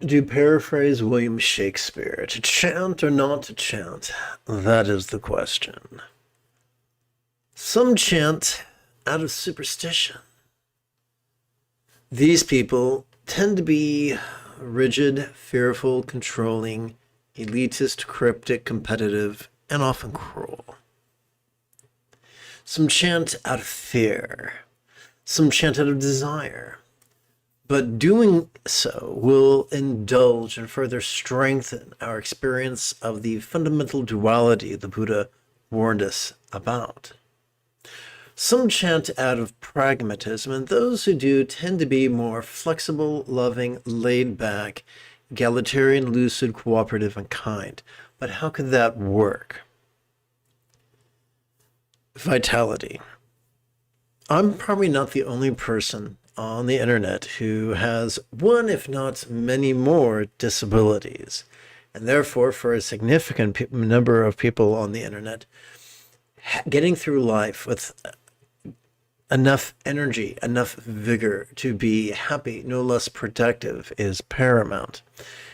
To paraphrase William Shakespeare, to chant or not to chant, that is the question. Some chant out of superstition. These people tend to be rigid, fearful, controlling, elitist, cryptic, competitive, and often cruel. Some chant out of fear. Some chant out of desire. But doing so will indulge and further strengthen our experience of the fundamental duality the Buddha warned us about. Some chant out of pragmatism, and those who do tend to be more flexible, loving, laid back, egalitarian, lucid, cooperative, and kind. But how could that work? Vitality. I'm probably not the only person on the internet who has one, if not many more, disabilities. And therefore, for a significant number of people on the internet, getting through life with enough energy, enough vigor to be happy, no less productive, is paramount.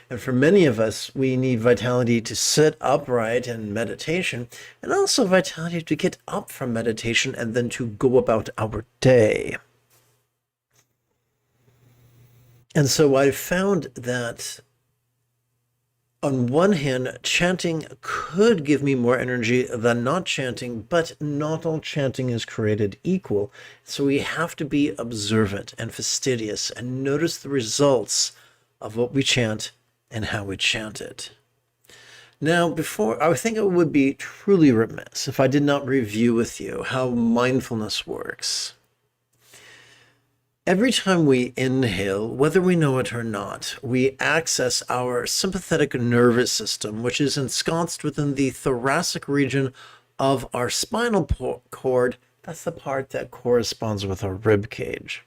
And for many of us, we need vitality to sit upright in meditation, and also vitality to get up from meditation and then to go about our day. And so I found that on one hand, chanting could give me more energy than not chanting, but not all chanting is created equal. So we have to be observant and fastidious and notice the results of what we chant and how we chant it. Now, I think it would be truly remiss if I did not review with you how mindfulness works. Every time we inhale, whether we know it or not, we access our sympathetic nervous system, which is ensconced within the thoracic region of our spinal cord. That's the part that corresponds with our rib cage.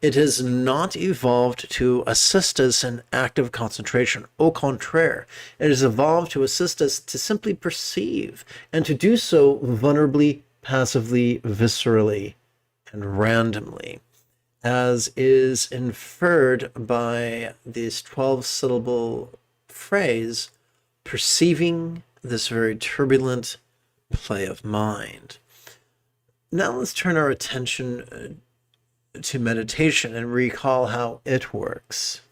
It has not evolved to assist us in active concentration. Au contraire, it has evolved to assist us to simply perceive, and to do so vulnerably, passively, viscerally, and randomly, as is inferred by this 12-syllable phrase, perceiving this very turbulent play of mind. Now let's turn our attention to meditation and recall how it works.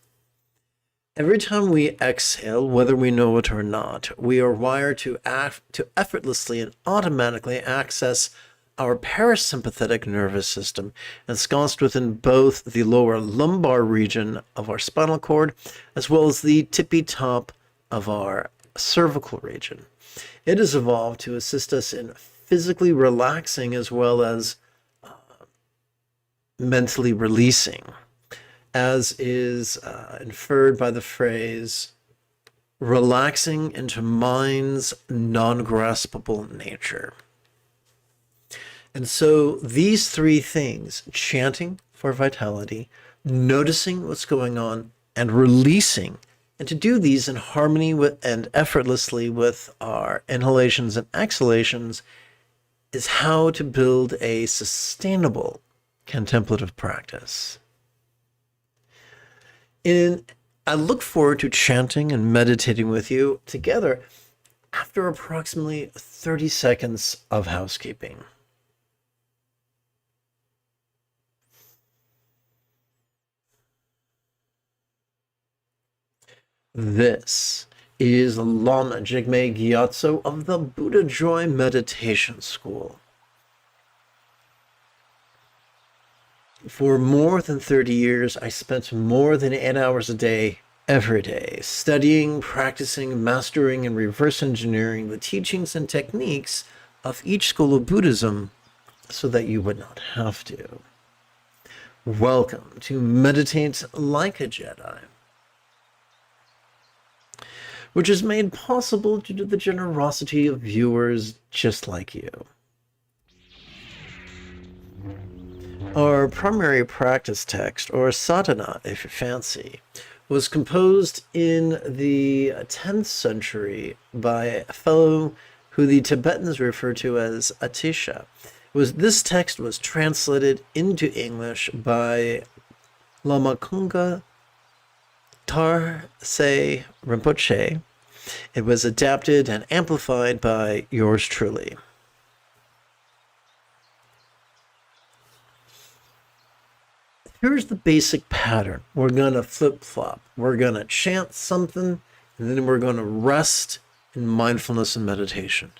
Every time we exhale, whether we know it or not, we are wired to effortlessly and automatically access our parasympathetic nervous system, ensconced within both the lower lumbar region of our spinal cord, as well as the tippy top of our cervical region. It has evolved to assist us in physically relaxing as well as mentally releasing, as is inferred by the phrase, relaxing into mind's non-graspable nature. And so these three things, chanting for vitality, noticing what's going on, and releasing, and to do these in harmony with and effortlessly with our inhalations and exhalations, is how to build a sustainable contemplative practice. I look forward to chanting and meditating with you together after approximately 30 seconds of housekeeping. This is Lama Jigme Gyatso of the Buddha Joy Meditation School. For more than 30 years, I spent more than 8 hours a day, every day, studying, practicing, mastering, and reverse engineering the teachings and techniques of each school of Buddhism so that you would not have to. Welcome to Meditate Like a Jedi, which is made possible due to the generosity of viewers just like you. Our primary practice text, or sadhana if you fancy, was composed in the 10th century by a fellow who the Tibetans refer to as Atisha. This text was translated into English by Lama Kunga Tarsei Rinpoche. It was adapted and amplified by yours truly. Here's the basic pattern. We're going to flip-flop. We're going to chant something, and then we're going to rest in mindfulness and meditation.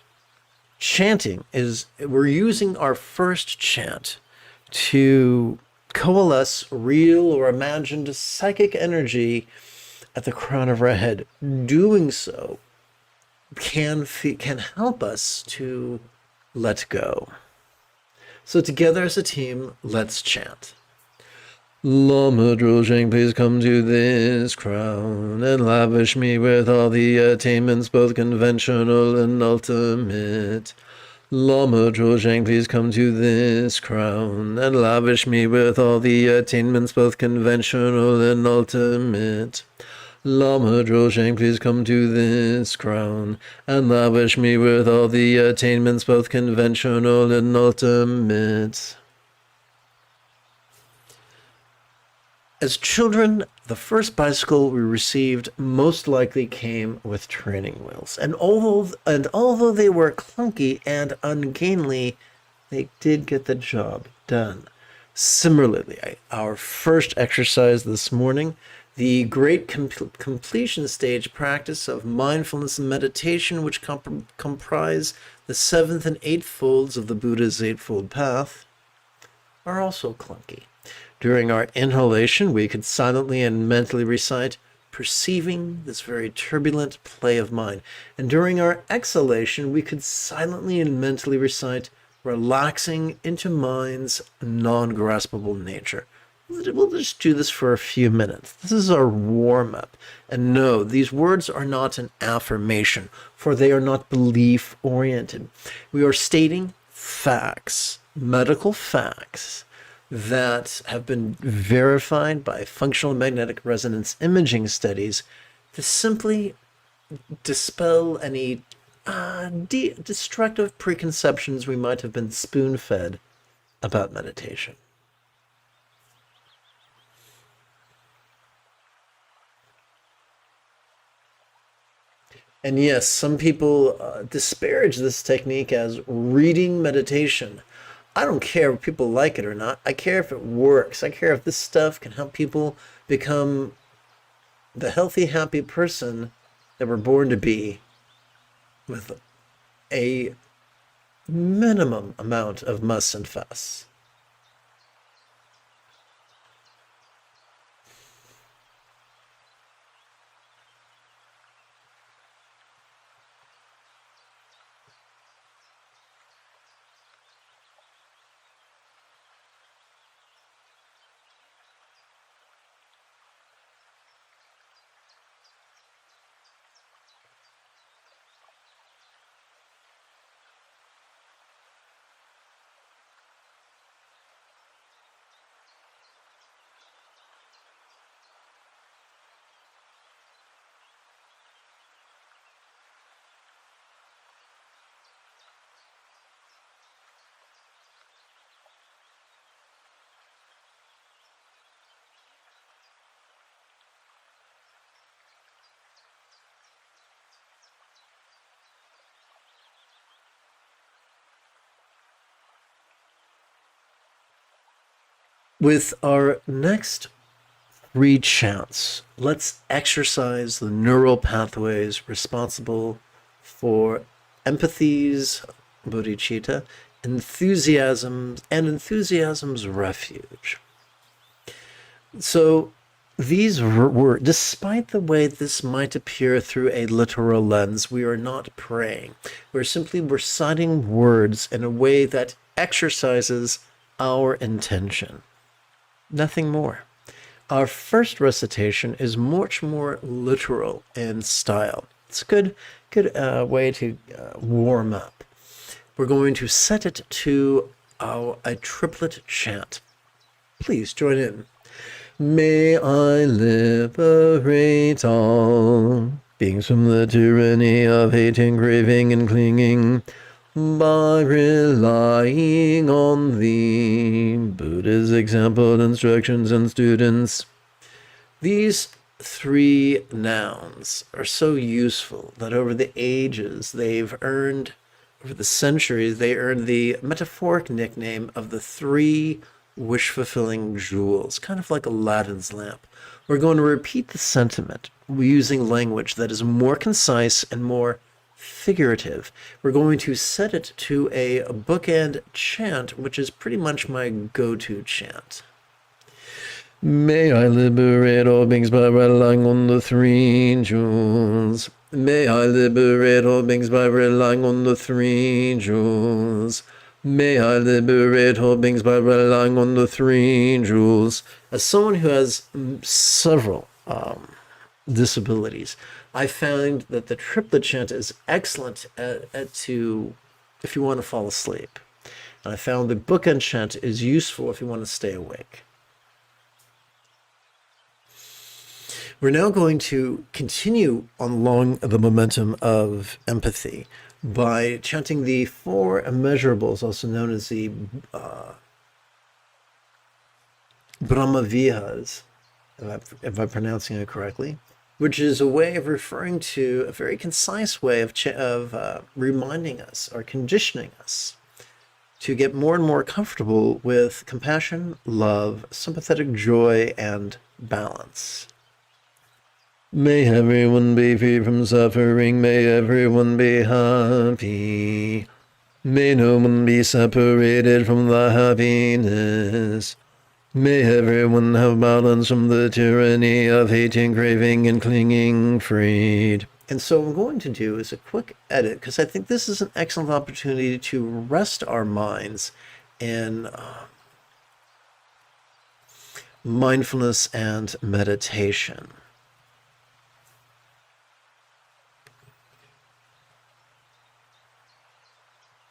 Chanting is, we're using our first chant to coalesce real or imagined psychic energy at the crown of our head. Doing so can help us to let go. So together as a team, let's chant. Lama Drojang, please come to this crown and lavish me with all the attainments, both conventional and ultimate. Lama Drojang, please come to this crown and lavish me with all the attainments, both conventional and ultimate. Lama Drojang, please come to this crown and lavish me with all the attainments, both conventional and ultimate. As children, the first bicycle we received most likely came with training wheels. And although they were clunky and ungainly, they did get the job done. Similarly, our first exercise this morning, the great completion stage practice of mindfulness and meditation, which comprise the 7th and 8th folds of the Buddha's Eightfold Path, are also clunky. During our inhalation, we could silently and mentally recite, perceiving this very turbulent play of mind. And during our exhalation, we could silently and mentally recite, relaxing into mind's non-graspable nature. We'll just do this for a few minutes. This is our warm-up. And no, these words are not an affirmation, for they are not belief-oriented. We are stating facts, medical facts, that have been verified by functional magnetic resonance imaging studies to simply dispel any destructive preconceptions we might have been spoon-fed about meditation. And yes, some people disparage this technique as reading meditation. I don't care if people like it or not. I care if it works. I care if this stuff can help people become the healthy, happy person that we're born to be with a minimum amount of muss and fuss. With our next 3 chants, let's exercise the neural pathways responsible for empathy's bodhicitta, enthusiasm's refuge. So these words, despite the way this might appear through a literal lens, we are not praying. We're simply reciting words in a way that exercises our intention. Nothing more. Our first recitation is much more literal in style. It's a good way to warm up. We're going to set it to a triplet chant. Please join in. May I liberate all beings from the tyranny of hating, craving, and clinging, by relying on the Buddha's example, instructions, and students. These three nouns are so useful that over the ages over the centuries, they earned the metaphoric nickname of the three wish-fulfilling jewels, kind of like Aladdin's lamp. We're going to repeat the sentiment using language that is more concise and more figurative. We're going to set it to a bookend chant, which is pretty much my go-to chant. May I liberate all beings by relying on the three jewels. May I liberate all beings by relying on the three jewels. May I liberate all beings by relying on the three jewels. As someone who has several disabilities, I found that the triplet chant is excellent if you want to fall asleep. And I found the bookend chant is useful if you want to stay awake. We're now going to continue along the momentum of empathy by chanting the four immeasurables, also known as the Brahmavihas, if I'm pronouncing it correctly, which is a way of referring to a very concise way of reminding us or conditioning us to get more and more comfortable with compassion, love, sympathetic joy, and balance. May everyone be free from suffering. May everyone be happy. May no one be separated from the happiness. May everyone have balance from the tyranny of hating, craving, and clinging freed. And so what I'm going to do is a quick edit, because I think this is an excellent opportunity to rest our minds in mindfulness and meditation.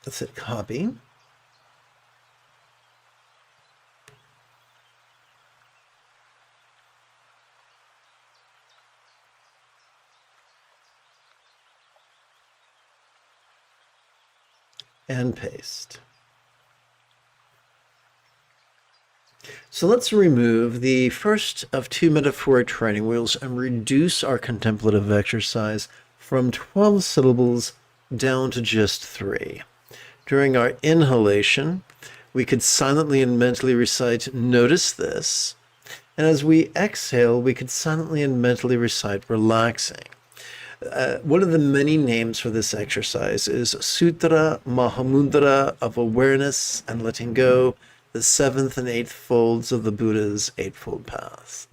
Let's hit copy. And paste. So let's remove the first of two metaphoric training wheels and reduce our contemplative exercise from 12 syllables down to just 3. During our inhalation, we could silently and mentally recite, "Notice this." And as we exhale, we could silently and mentally recite, "Relaxing." One of the many names for this exercise is Sutra Mahamudra of awareness and letting go, the 7th and 8th folds of the Buddha's Eightfold Path.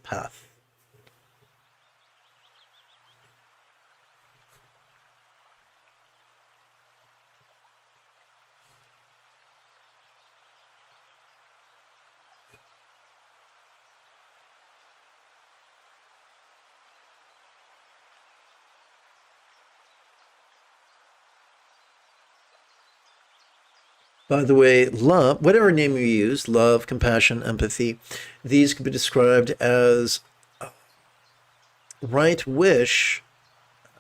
By the way, love, whatever name you use, love, compassion, empathy, these could be described as right wish,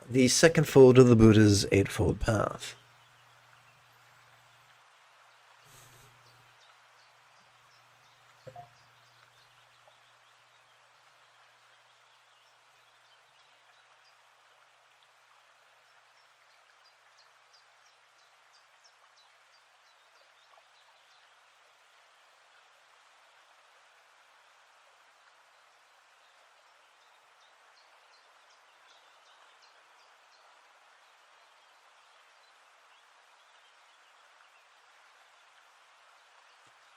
the second fold of the Buddha's Eightfold Path.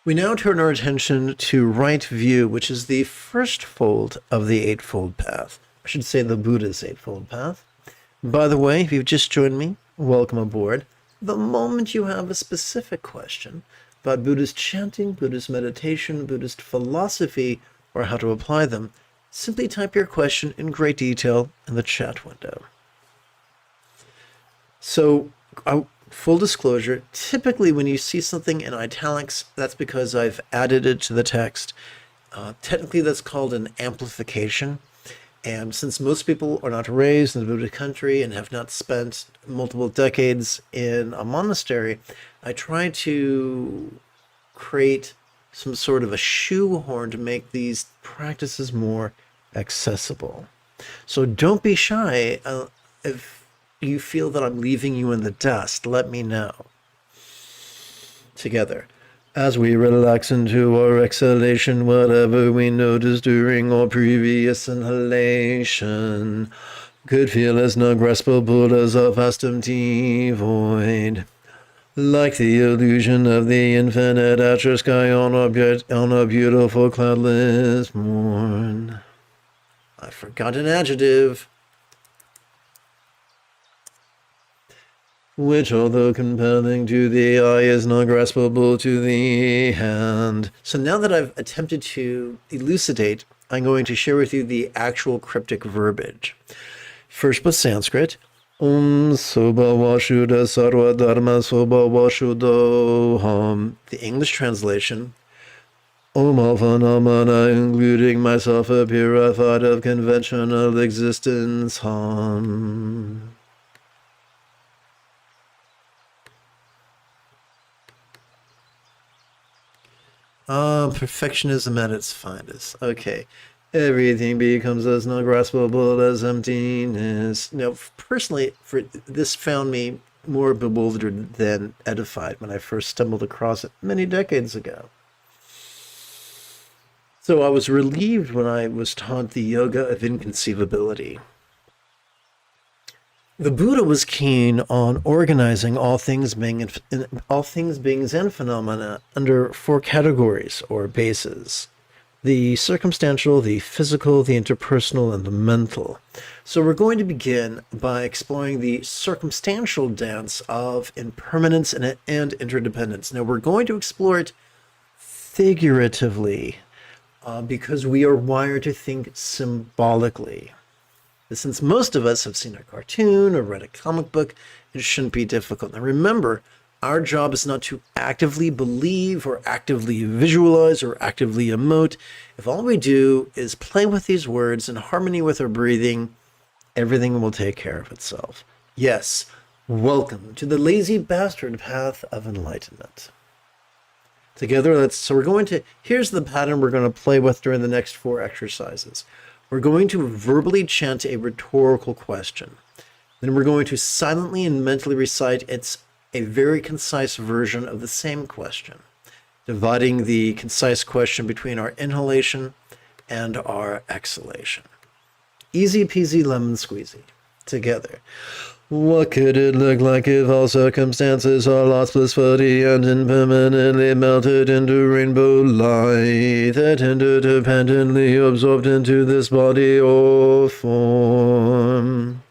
We now turn our attention to right view, which is the first fold of the Eightfold Path. I should say the Buddha's Eightfold Path. By the way, if you've just joined me, welcome aboard. The moment you have a specific question about Buddhist chanting, Buddhist meditation, Buddhist philosophy, or how to apply them, simply type your question in great detail in the chat window. So, full disclosure, typically when you see something in italics, that's because I've added it to the text. Technically, that's called an amplification. And since most people are not raised in the Buddhist country and have not spent multiple decades in a monastery, I try to create some sort of a shoehorn to make these practices more accessible. So don't be shy. If you feel that I'm leaving you in the dust, let me know. Together. As we relax into our exhalation, whatever we notice during our previous inhalation could feel as non-graspable as a vast empty void. Like the illusion of the infinite azure sky on a beautiful cloudless morn. I forgot an adjective. Which, although compelling to the eye, is not graspable to the hand. So now that I've attempted to elucidate, I'm going to share with you the actual cryptic verbiage. First was Sanskrit. Soba Vashuddha Sarva Dharma Soba Vashuddha. The English translation. All phenomena, including myself, are purified of conventional existence. Perfectionism at its finest. Okay. Everything becomes as non-graspable as emptiness. Now, personally, this found me more bewildered than edified when I first stumbled across it many decades ago. So I was relieved when I was taught the yoga of inconceivability. The Buddha was keen on organizing all things beings and phenomena under four categories or bases: the circumstantial, the physical, the interpersonal, and the mental. So we're going to begin by exploring the circumstantial dance of impermanence and interdependence. Now we're going to explore it figuratively because we are wired to think symbolically. Since most of us have seen a cartoon or read a comic book, it shouldn't be difficult. Now remember, our job is not to actively believe or actively visualize or actively emote. If all we do is play with these words in harmony with our breathing, everything will take care of itself. Yes, welcome to the lazy bastard path of enlightenment. Together, here's the pattern we're going to play with during the next 4 exercises. We're going to verbally chant a rhetorical question. Then we're going to silently and mentally recite a very concise version of the same question, dividing the concise question between our inhalation and our exhalation. Easy peasy lemon squeezy. Together. What could it look like if all circumstances are lost blissfully and impermanently melted into rainbow light that interdependently absorbed into this body or form?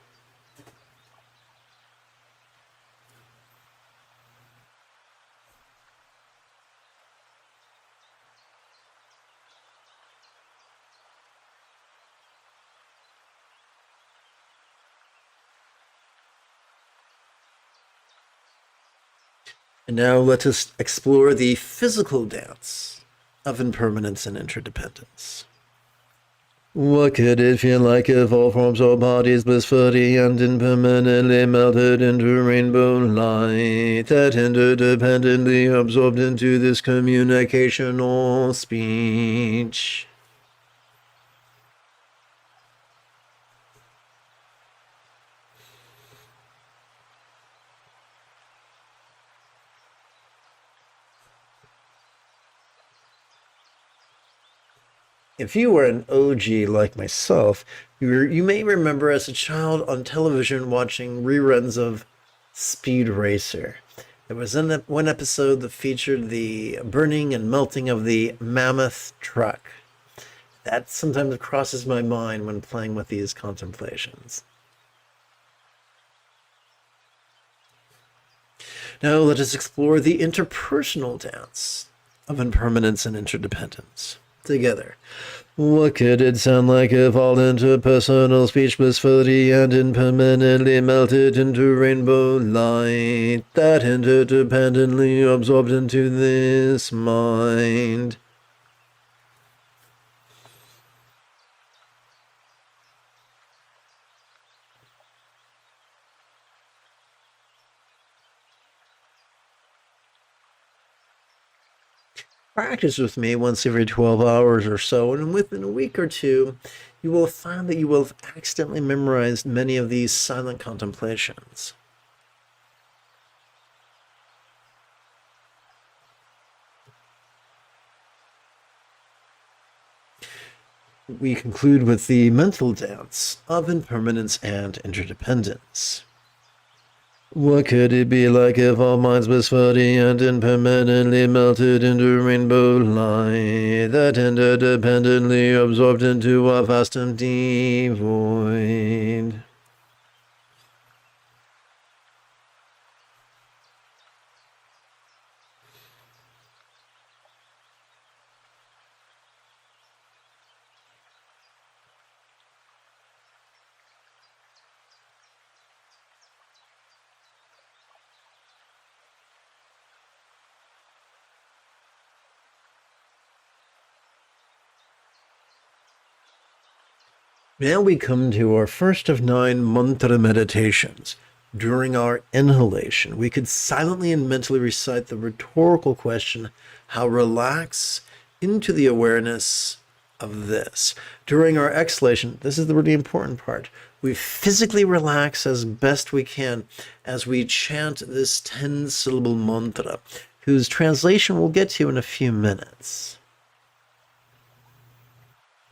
And now let us explore the physical dance of impermanence and interdependence. What could it feel like if all forms or bodies blissfully and impermanently melted into rainbow light that interdependently absorbed into this communication or speech? If you were an OG like myself, you may remember as a child on television watching reruns of Speed Racer. There was one episode that featured the burning and melting of the mammoth truck. That sometimes crosses my mind when playing with these contemplations. Now let us explore the interpersonal dance of impermanence and interdependence. Together. What could it sound like if all interpersonal speech blissfully and impermanently melted into rainbow light that interdependently absorbed into this mind? practice with me once every 12 hours or so, and within a week or two, you will find that you will have accidentally memorized many of these silent contemplations. We conclude with the mental dance of impermanence and interdependence. What could it be like if all minds were spotty and impermanently melted into rainbow light that interdependently absorbed into a vast empty void? Now we come to our first of 9 mantra meditations. During our inhalation, we could silently and mentally recite the rhetorical question, how relax into the awareness of this. During our exhalation, this is the really important part, we physically relax as best we can as we chant this 10-syllable mantra, whose translation we'll get to in a few minutes.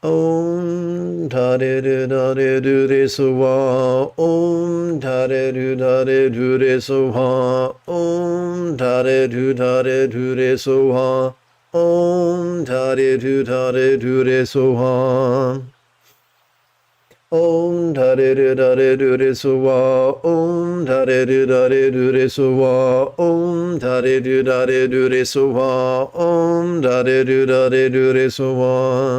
Om Tare Du Tare Du Re Suwa Om Tare Du Tare Du Re Suwa Om Tare Du Tare Du Re Suwa Om Tare Du Tare Du Re Suwa Om Tare Du Tare Du Re Suwa Om Tare Du Tare Du Re Suwa Om Tare Du Tare Du Re Suwa Om Tare Du Tare Du Re Suwa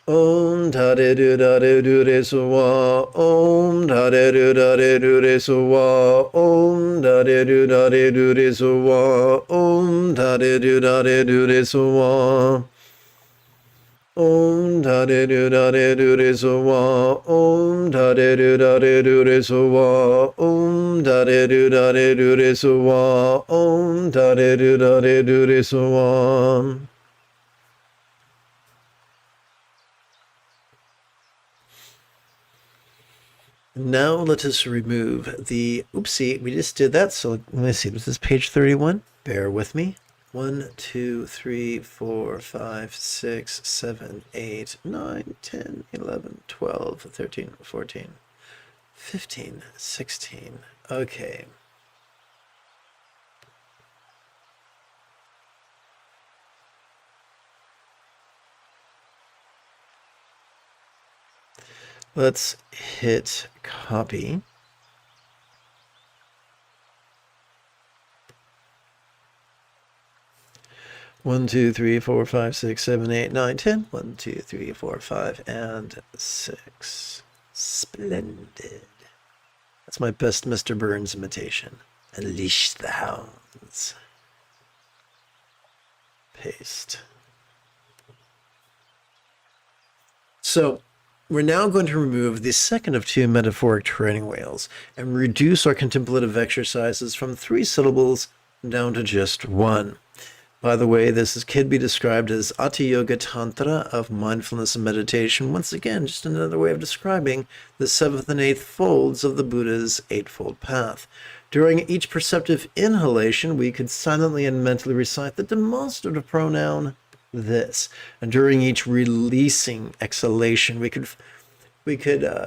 Om Tare Du Tare Du Re Suwa Om Tare Du Tare Du Re Suwa Om Tare Du Tare Du Re Suwa Om Tare Du Tare Du Re Suwa Om Tare Du Tare Du Re Suwa Om Tare Du Tare Du Re Suwa Om Tare Du Tare Du Re Suwa Om Tare Du Tare Du Re Suwa. Now let us remove the, oopsie, we just did that, so let me see, this is page 31, bear with me. 1, 2, 3, 4, 5, 6, 7, 8, 9, 10, 11, 12, 13, 14, 15, 16, okay. Let's hit copy. One, 2, 3, 4, 5, 6, 7, 8, 9, 10. 1, 2, 3, 4, 5, and 6. Splendid. That's my best Mr. Burns imitation. Unleash the hounds. Paste. So we're now going to remove the second of 2 metaphoric training wheels and reduce our contemplative exercises from 3 syllables down to just 1. By the way, this could be described as Ati Yoga Tantra of mindfulness and meditation. Once again, just another way of describing the 7th and 8th folds of the Buddha's Eightfold Path. During each perceptive inhalation, we could silently and mentally recite the demonstrative pronoun this. And during each releasing exhalation, we could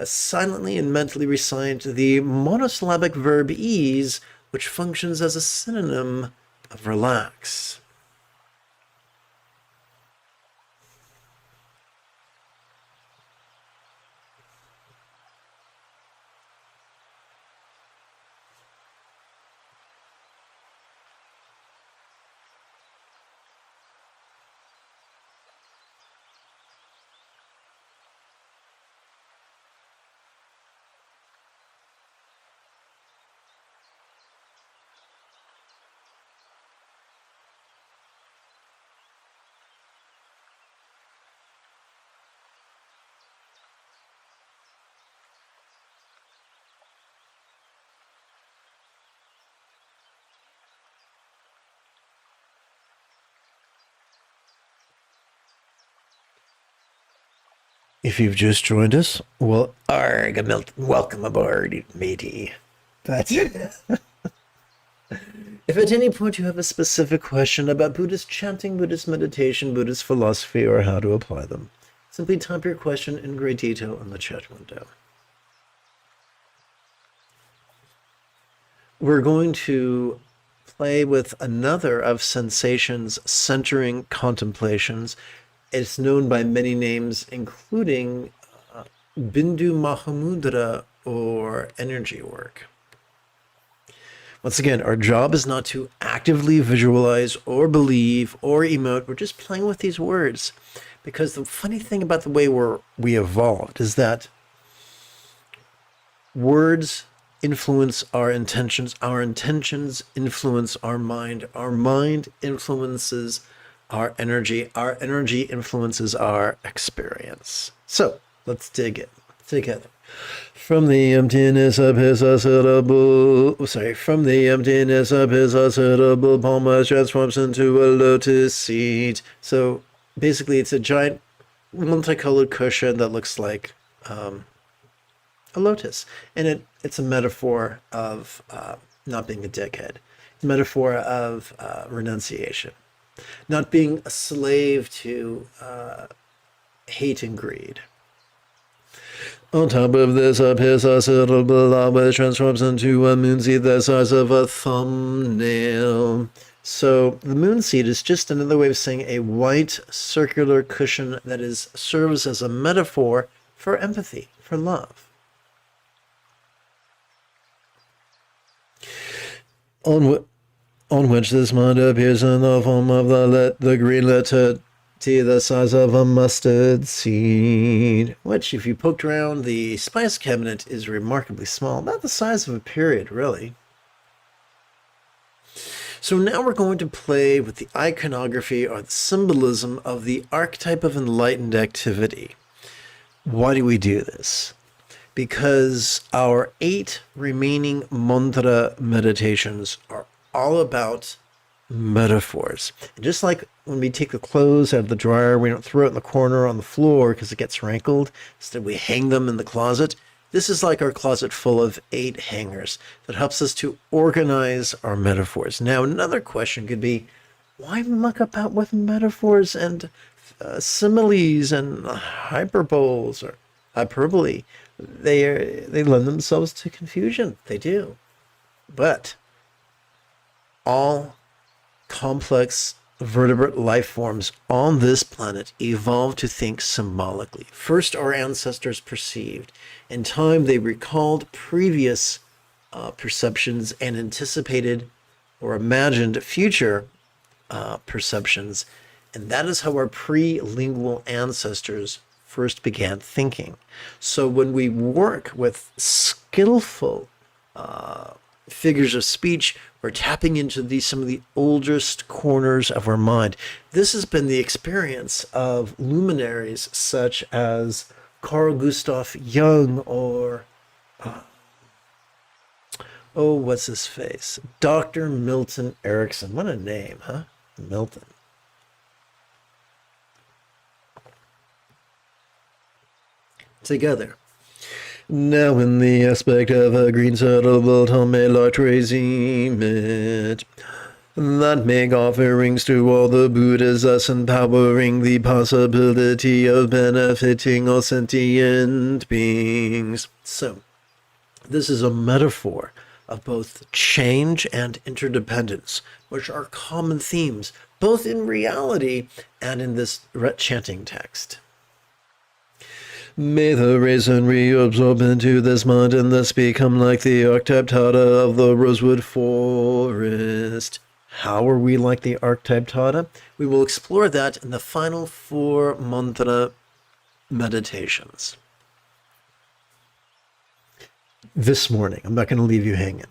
silently and mentally recite the monosyllabic verb ease, which functions as a synonym of relax. If you've just joined us, well, arg, welcome aboard, matey. That's it. If at any point you have a specific question about Buddhist chanting, Buddhist meditation, Buddhist philosophy, or how to apply them, simply type your question in great detail in the chat window. We're going to play with another of Sensation's centering contemplations. It's known by many names, including Bindu Mahamudra, or energy work. Once again, our job is not to actively visualize or believe or emote. We're just playing with these words. Because the funny thing about the way we evolved is that words influence our intentions influence our mind influences our energy influences our experience. So let's dig in together. From the emptiness of his unsuitable palm transforms into a lotus seed. So basically it's a giant multicolored cushion that looks like a lotus, and it's a metaphor of not being a dickhead. It's a metaphor of renunciation, not being a slave to hate and greed. On top of this, a unsuitable lava transforms into a moonseed the size of a thumbnail. So the moonseed is just another way of saying a white circular cushion that serves as a metaphor for empathy, for love. On which this mind appears in the form of the green letter T, the size of a mustard seed, which, if you poked around the spice cabinet, is remarkably small, about the size of a period, really. So now we're going to play with the iconography, or the symbolism of the archetype of enlightened activity. Why do we do this? Because our 8 remaining mantra meditations are all about metaphors. And just like when we take the clothes out of the dryer, we don't throw it in the corner on the floor because it gets wrinkled. Instead, we hang them in the closet. This is like our closet full of 8 hangers that helps us to organize our metaphors. Now, another question could be, why muck about with metaphors and similes and hyperboles or hyperbole? They lend themselves to confusion. They do. But all complex vertebrate life forms on this planet evolved to think symbolically. First, our ancestors perceived. In time, they recalled previous perceptions and anticipated or imagined future perceptions. And that is how our pre-lingual ancestors first began thinking. So when we work with skillful figures of speech, we're tapping into some of the oldest corners of our mind. This has been the experience of luminaries such as Carl Gustav Jung or what's his face? Dr. Milton Erickson. What a name, huh? Milton. Together. Now in the aspect of a green subtle tome large regime that make offerings to all the Buddhas, thus empowering the possibility of benefiting all sentient beings. So, this is a metaphor of both change and interdependence, which are common themes, both in reality and in this chanting text. May the reason reabsorb into this mind and thus become like the archetype Tata of the rosewood forest. How are we like the archetype Tata? We will explore that in the final 4 mantra meditations. This morning, I'm not going to leave you hanging.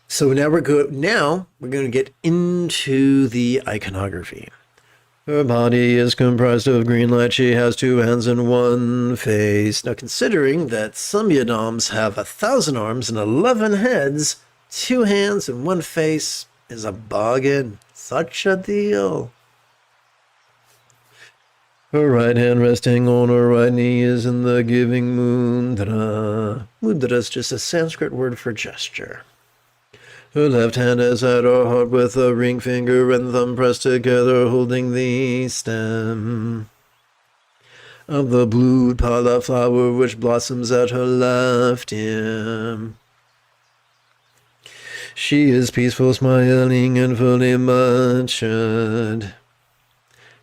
So now we're going to get into the iconography. Her body is comprised of green light. She has 2 hands and 1 face. Now, considering that some yadams have 1,000 arms and 11 heads, 2 hands and 1 face is a bargain. Such a deal. Her right hand resting on her right knee is in the giving mudra. Mudra is just a Sanskrit word for gesture. Her left hand is at her heart with a ring finger and thumb pressed together, holding the stem of the blue pala flower which blossoms at her left ear. She is peaceful, smiling, and fully matured.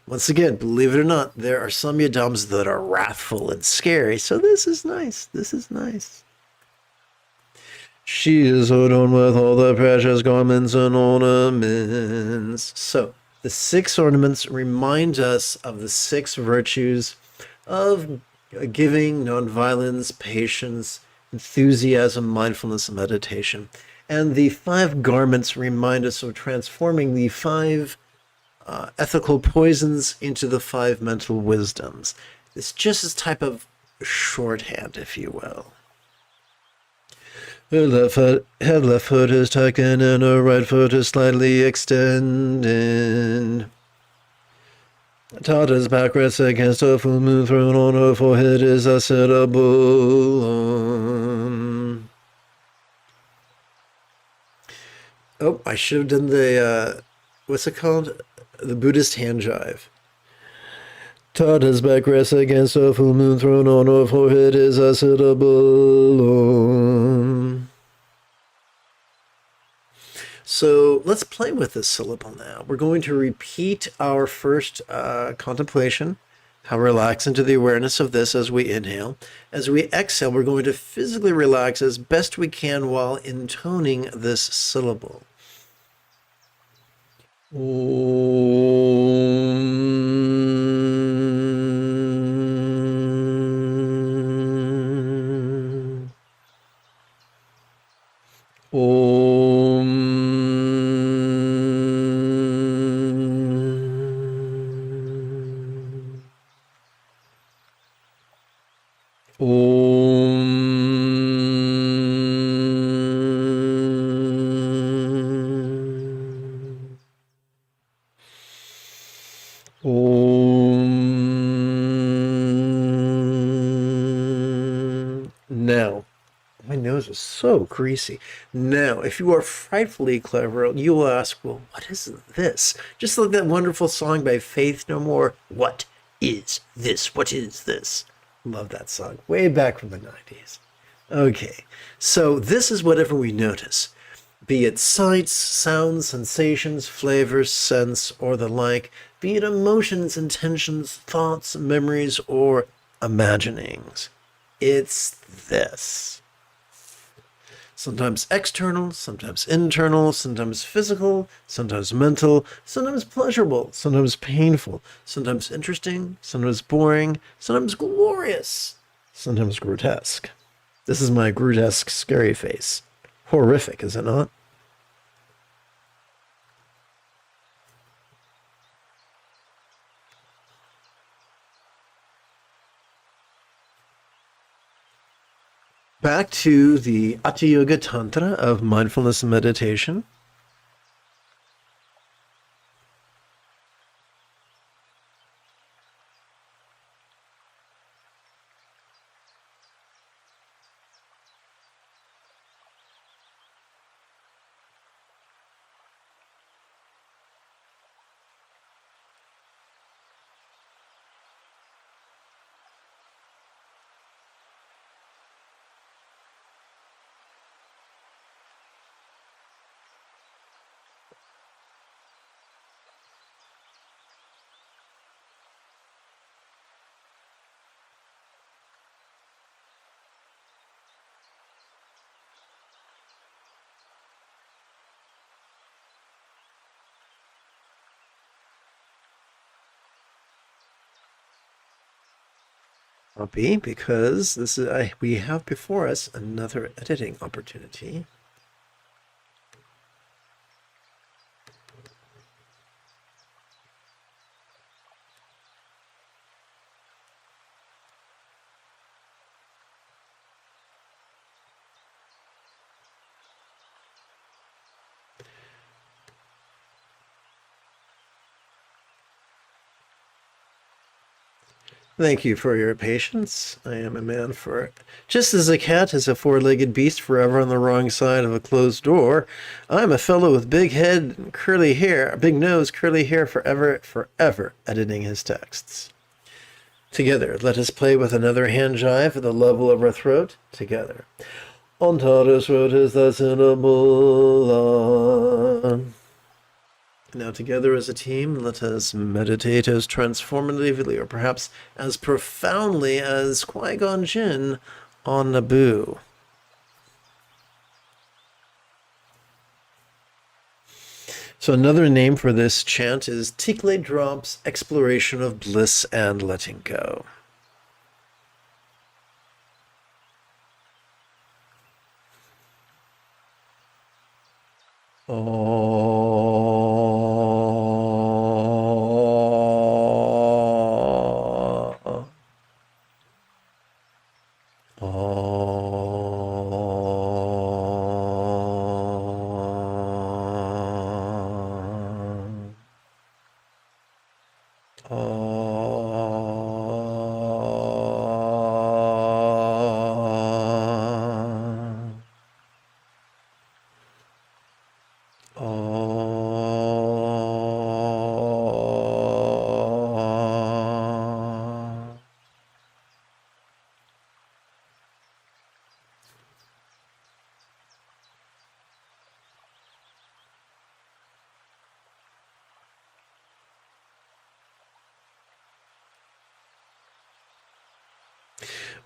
Once again, believe it or not, there are some yadams that are wrathful and scary, so this is nice. This is nice. She is adorned with all the precious garments and ornaments. So, the 6 ornaments remind us of the 6 virtues of giving, nonviolence, patience, enthusiasm, mindfulness, and meditation. And the 5 garments remind us of transforming the 5 ethical poisons into the 5 mental wisdoms. It's just this type of shorthand, if you will. Her left foot is tucked in and her right foot is slightly extended. Tata's back rests against a full moon throne. On her forehead is a cinnamon. Oh, I should have done the, what's it called? The Buddhist hand jive. Tata's back rests against a full moon throne. On her forehead is a syllable. So let's play with this syllable now. We're going to repeat our first contemplation, how relax into the awareness of this as we inhale. As we exhale, we're going to physically relax as best we can while intoning this syllable. Now, my nose is so greasy. Now, if you are frightfully clever, you will ask, well, what is this? Just like that wonderful song by Faith No More, What is this? What is this? Love that song. Way back from the 90s. Okay, so this is whatever we notice. Be it sights, sounds, sensations, flavors, scents, or the like. Be it emotions, intentions, thoughts, memories, or imaginings. It's this. Sometimes external, sometimes internal, sometimes physical, sometimes mental, sometimes pleasurable, sometimes painful, sometimes interesting, sometimes boring, sometimes glorious, sometimes grotesque. This is my grotesque, scary face. Horrific, is it not? Back to the Hatha Yoga Tantra of mindfulness and meditation. Copy, because this is we have before us another editing opportunity. Thank you for your patience. I am a man for it. Just as a cat is a four-legged beast forever on the wrong side of a closed door, I'm a fellow with big head and curly hair, big nose, curly hair forever editing his texts. Together, let us play with another hand jive at the level of our throat. Together. Ontaris rotis the cinnamon. Now together as a team, let us meditate as transformatively or perhaps as profoundly as Qui-Gon Jinn on Naboo. So another name for this chant is Tikle Drop's Exploration of Bliss and Letting Go.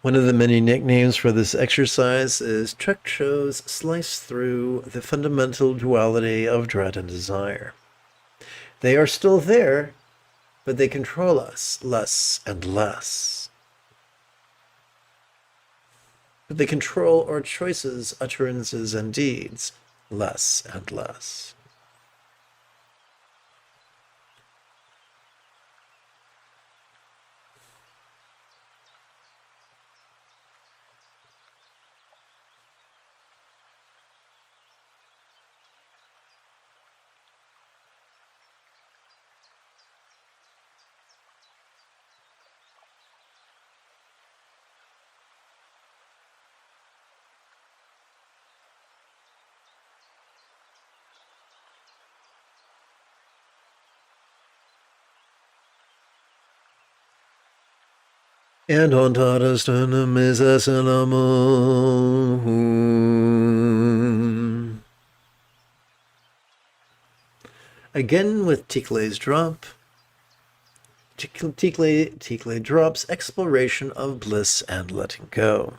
One of the many nicknames for this exercise is Trek Show's slice through the fundamental duality of dread and desire. They are still there, but they control us less and less. But they control our choices, utterances, and deeds less and less. And on Tadastunum is Asalamun. Again with Tikle's drop. Tikle drops exploration of bliss and letting go.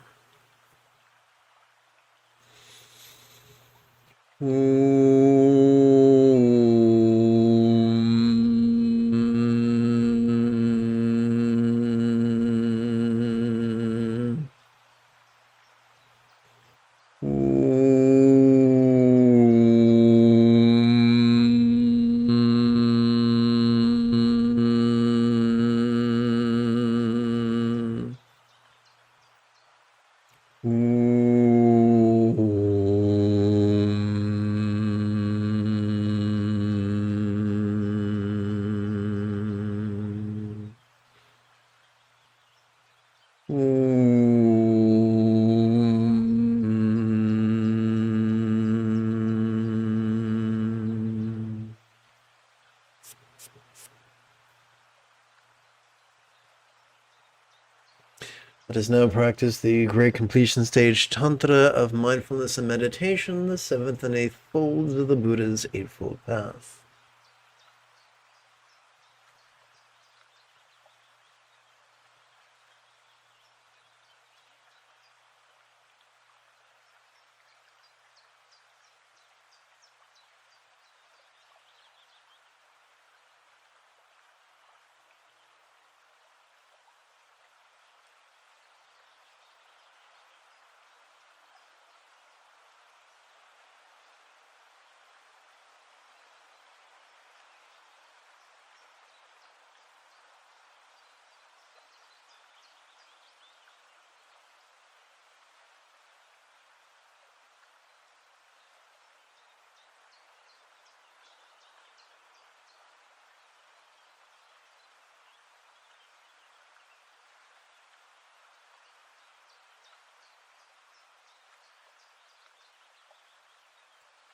Let us now practice the great completion stage tantra of mindfulness and meditation, the seventh and eighth folds of the Buddha's Eightfold Path.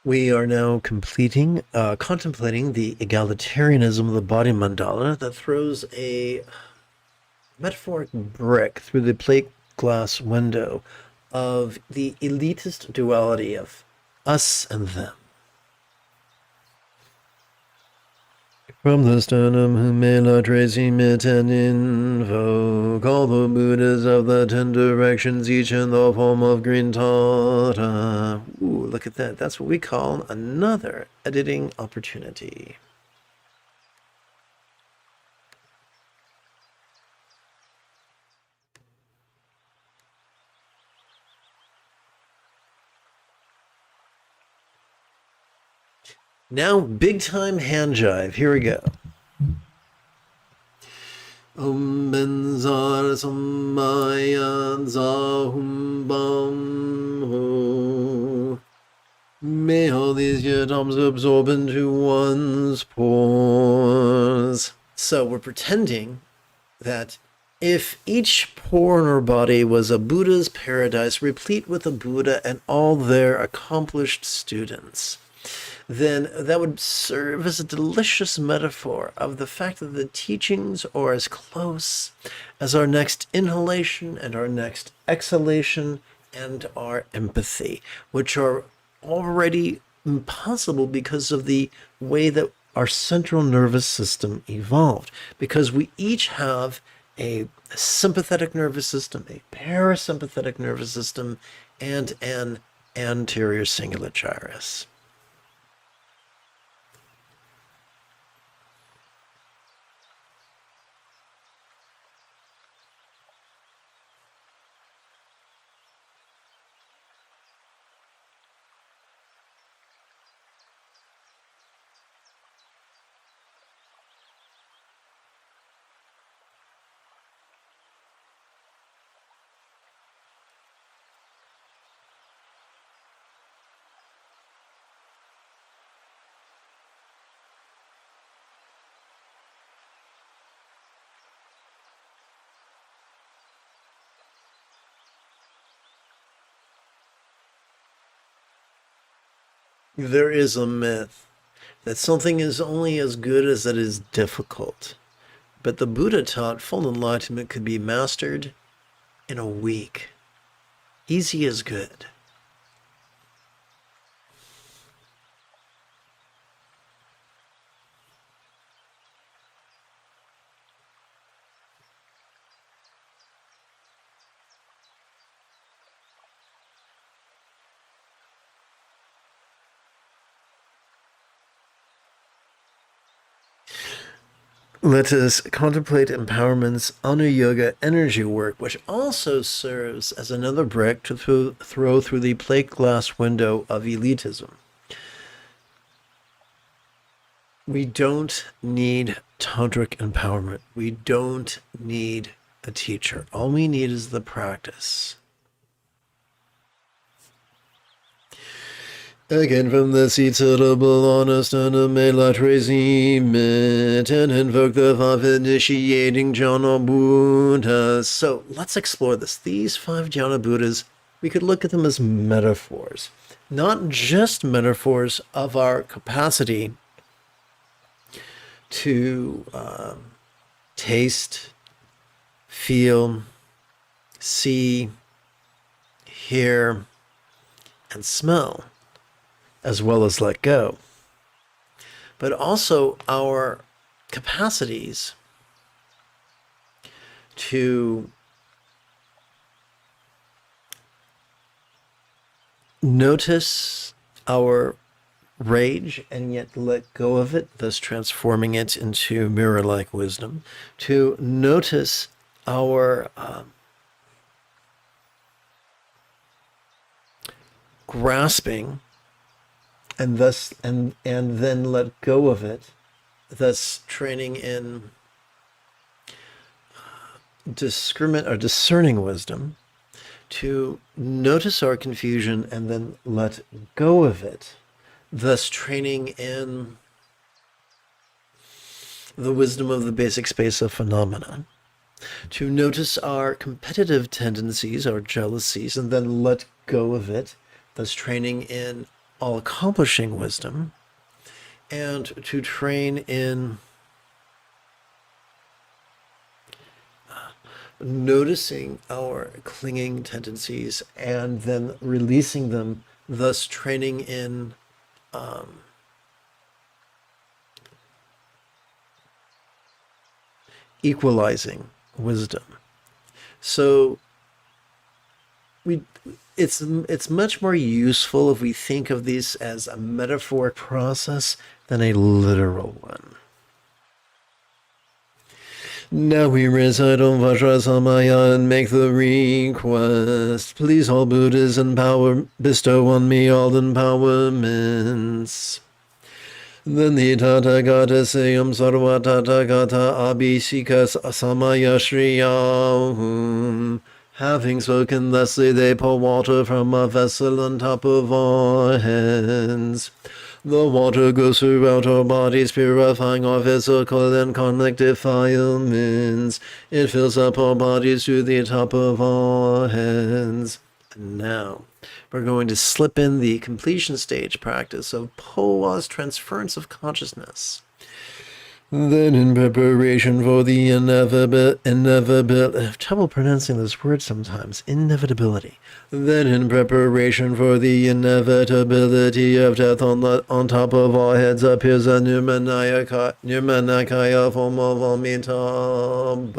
We are now contemplating the egalitarianism of the body mandala that throws a metaphoric brick through the plate glass window of the elitist duality of us and them. From the sternum humela tracing it and invoke all the Buddhas of the 10 directions, each in the form of green Tara. Ooh, look at that. That's what we call another editing opportunity. Now, big time hand jive. Here we go. Om benzar sammayan zahum bam ho. May all these atoms absorb into one's pores. So we're pretending that if each pore in our body was a Buddha's paradise, replete with a Buddha and all their accomplished students, then that would serve as a delicious metaphor of the fact that the teachings are as close as our next inhalation and our next exhalation and our empathy, which are already impossible because of the way that our central nervous system evolved, because we each have a sympathetic nervous system, a parasympathetic nervous system, and an anterior cingulate gyrus. There is a myth that something is only as good as it is difficult. But the Buddha taught full enlightenment could be mastered in a week. Easy is good. Let us contemplate empowerment's Anu Yoga energy work, which also serves as another brick to throw through the plate glass window of elitism. We don't need tantric empowerment. We don't need a teacher. All we need is the practice. Again from the seats of the honest and a melat resiment and invoke the five initiating jhana Buddhas. So let's explore this. These 5 jhana Buddhas, we could look at them as metaphors, not just metaphors of our capacity to taste, feel, see, hear, and smell, as well as let go, but also our capacities to notice our rage and yet let go of it, thus transforming it into mirror-like wisdom, to notice our grasping and thus and then let go of it, thus training in discerning wisdom, to notice our confusion and then let go of it, thus training in the wisdom of the basic space of phenomena, to notice our competitive tendencies, our jealousies, and then let go of it, thus training in all-accomplishing wisdom, and to train in noticing our clinging tendencies and then releasing them, thus training in equalizing wisdom. So it's much more useful if we think of these as a metaphoric process than a literal one. Now we recite Om Vajrasamaya and make the request. Please, all Buddhas in power, bestow on me all empowerments. Then the Tathagata Sayam Sarva Tathagata Abhisikas Asamaya Shriyahum. Having spoken thusly, they pour water from a vessel on top of our heads. The water goes throughout our bodies, purifying our physical and karmic defilements. It fills up our bodies to the top of our heads. And now, we're going to slip in the completion stage practice of Powa's transference of consciousness. Then, in preparation for the inevitability, I have trouble pronouncing this word sometimes, inevitability. Then, in preparation for the inevitability of death on top of our heads, appears a Nirmanakaya form of Amitabha.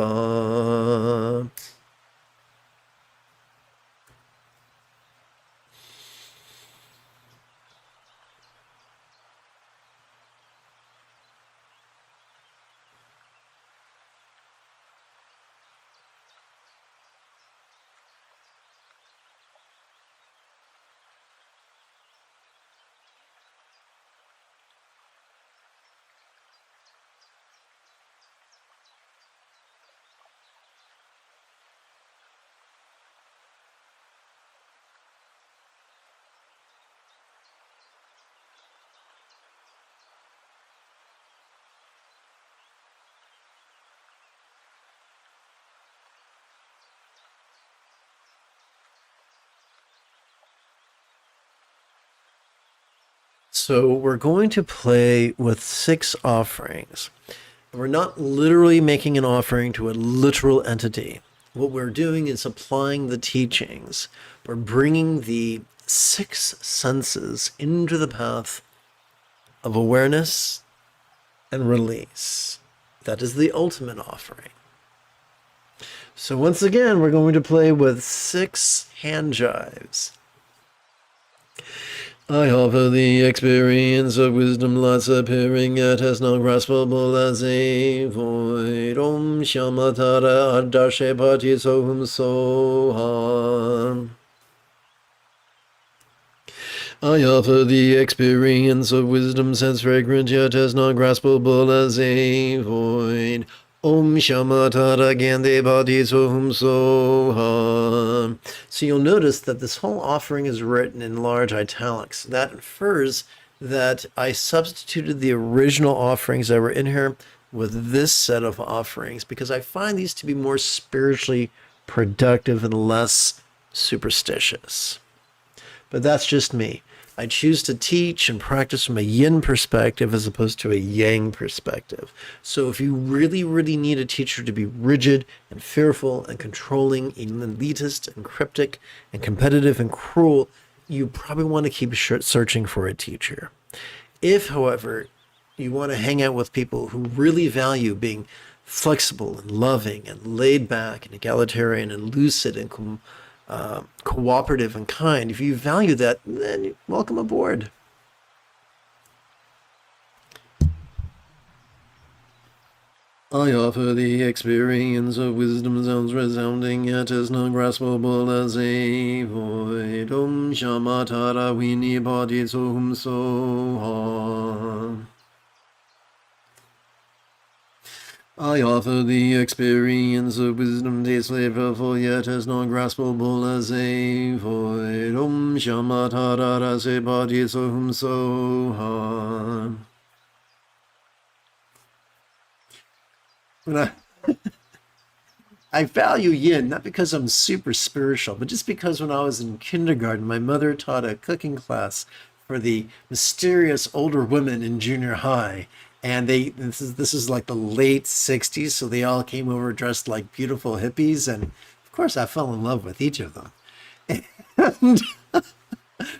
So we're going to play with 6 offerings. We're not literally making an offering to a literal entity. What we're doing is applying the teachings. We're bringing the 6 senses into the path of awareness and release. That is the ultimate offering. So once again, we're going to play with 6 hand jives. I offer the experience of wisdom lights appearing yet as non-graspable as a void. Om Shamatara Ardashe Pati Sohum Soham. I offer the experience of wisdom sense fragrant yet as non-graspable as a void. Om Shamatara Gandhe Bhati Sohum Soham. So you'll notice that this whole offering is written in large italics. That infers that I substituted the original offerings that were in here with this set of offerings because I find these to be more spiritually productive and less superstitious. But that's just me. I choose to teach and practice from a yin perspective as opposed to a yang perspective. So if you really, really need a teacher to be rigid and fearful and controlling and elitist and cryptic and competitive and cruel, you probably want to keep searching for a teacher. If, however, you want to hang out with people who really value being flexible and loving and laid back and egalitarian and lucid and cooperative and kind, if you value that, then welcome aboard. I offer the experience of wisdom sounds resounding yet as non-graspable as a void. Om Shamatara Vini Bhati Sohum Soha. I offer the experience of wisdom tastes flavorful yet as non-graspable as a void. Om Shamatara Rase Bhati Sohum Soha. I value yin, not because I'm super spiritual, but just because when I was in kindergarten, my mother taught a cooking class for the mysterious older women in junior high. And this is like the late 60s, so they all came over dressed like beautiful hippies. And of course, I fell in love with each of them. And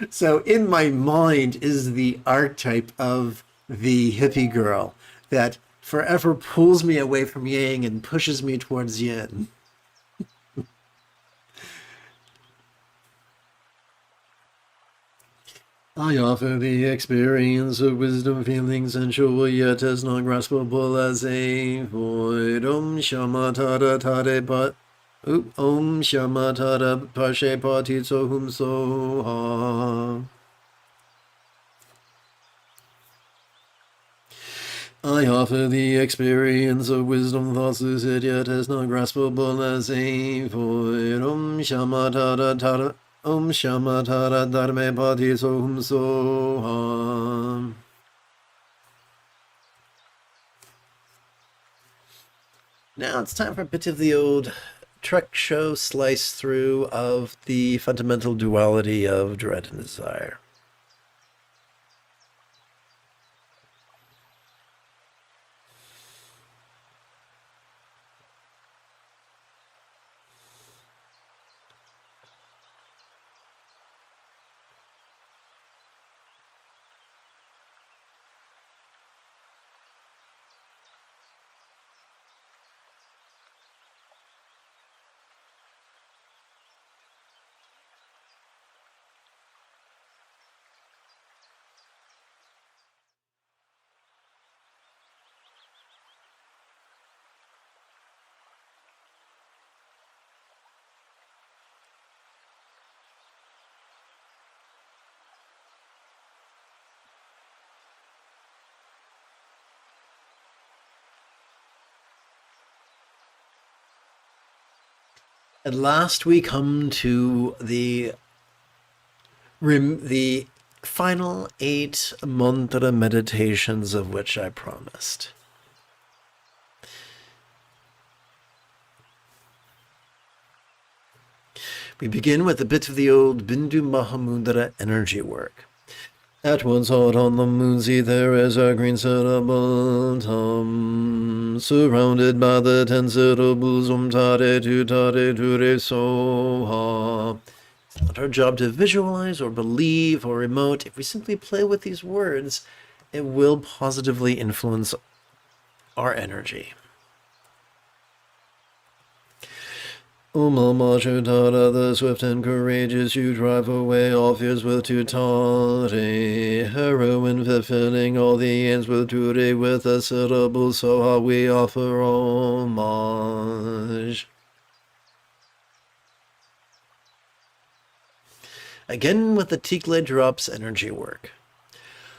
so in my mind is the archetype of the hippie girl that forever pulls me away from yang and pushes me towards yin. I offer the experience of wisdom, feelings, and sure yet as non graspable as a void. Om Shama Tada Tade Pat. Om Shama Tada Pashe Pati Sohum Soha. I offer the experience of wisdom, thoughts lucid yet as non graspable as a void. Om Shama Tada Tada. Om Shama Tada Dharme Pati Sohum Soham. Now it's time for a bit of the old Trek show slice through of the fundamental duality of dread and desire. At last we come to the final 8 mantra meditations of which I promised. We begin with a bit of the old Bindu Mahamudra energy work. At once out on the moon sea there is a green syllable surrounded by the 10 syllables tare tu re soha. It's not our job to visualize or believe or emote. If we simply play with these words, it will positively influence our energy. Mama Chutara, the swift and courageous, you drive away all fears with Tutare. Heroine fulfilling all the ends with Ture, with a syllable, so how we offer homage. Again with the Tikle drops energy work.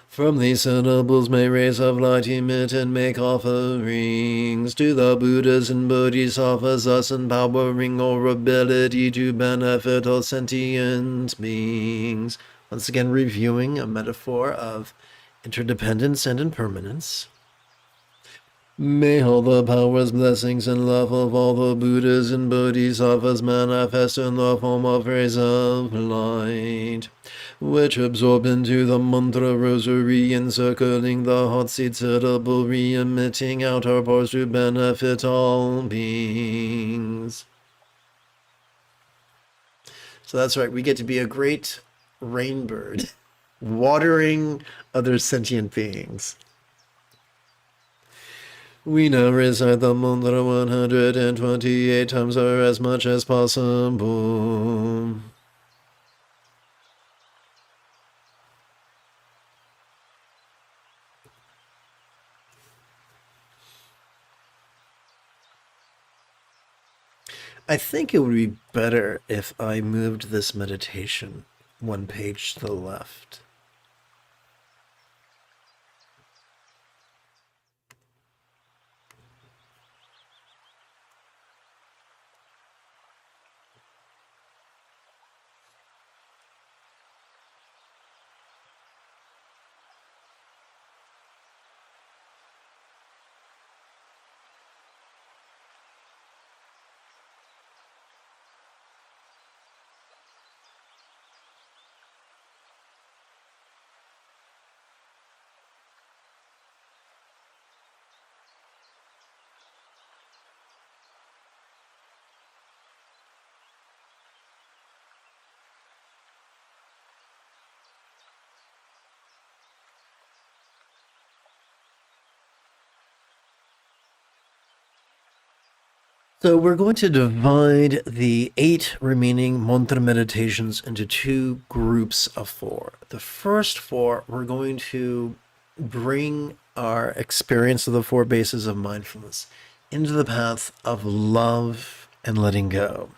From these syllables may rays of light emit and make offerings to the Buddhas and Bodhisattvas, thus empowering our ability to benefit all sentient beings. Once again, reviewing a metaphor of interdependence and impermanence. May all the powers, blessings, and love of all the Buddhas and Bodhisattvas manifest in the form of rays of light, which absorb into the mantra rosary, encircling the hot seed syllable, re-emitting out our pores to benefit all beings. So that's right, we get to be a great rainbird, watering other sentient beings. We now recite the mantra 128 times or as much as possible. I think it would be better if I moved this meditation one page to the left. So we're going to divide the 8 remaining mantra meditations into 2 groups of 4. The first 4, we're going to bring our experience of the 4 bases of mindfulness into the path of love and letting go.